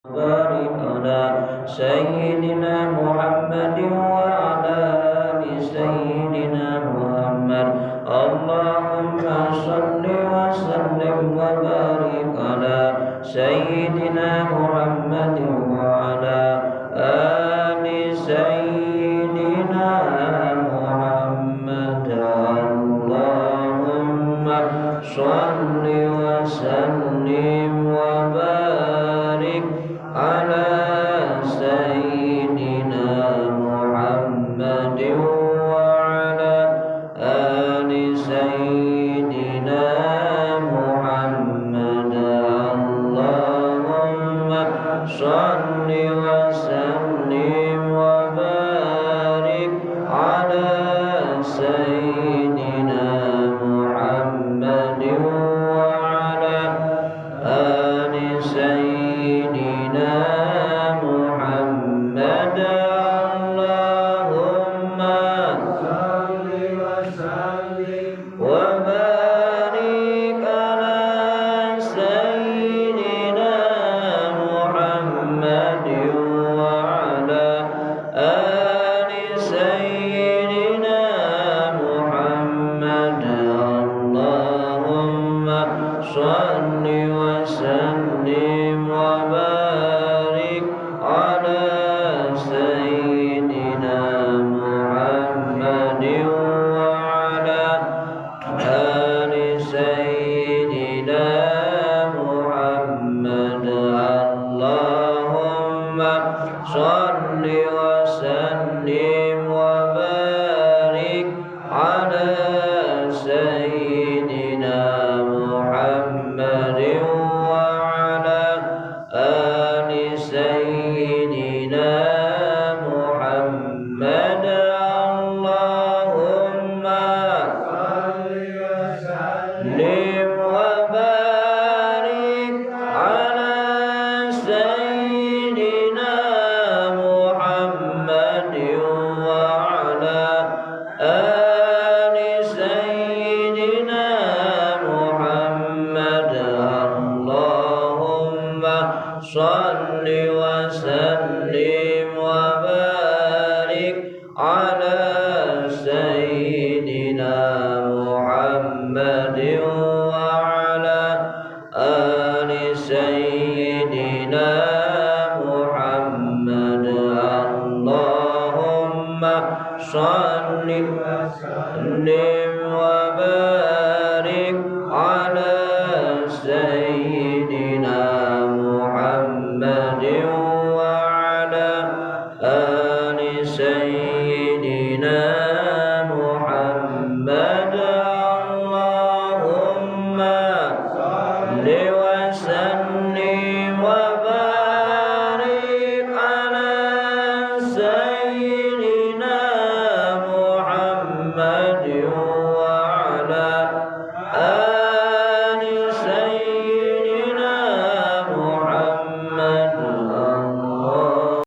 وبارك على سيدنا محمد وعلى آل سيدنا محمد. اللهم صل وسلم وبارك على سيدنا محمد وعلى آل سيدنا محمد. اللهم صل وسلم وبارك على سيدنا محمد وعلى آل سيدنا محمد. اللهم صل وسلم وبارك على سيدنا محمد وعلى آل سيدنا محمد. اللهم صل وسلم وبارك على سيدنا محمد وعلى آل سيدنا محمد. اللهم صل وسلم وبارك على سيدنا محمد وعلى آل سيدنا محمد. اللهم صل وسلم وبارك على سيدنا محمد وعلى آل سيدنا محمد. اللهم صل وسلم وبارك على سيدنا محمد وعلى آل سيدنا محمد. اللهم صل وسلم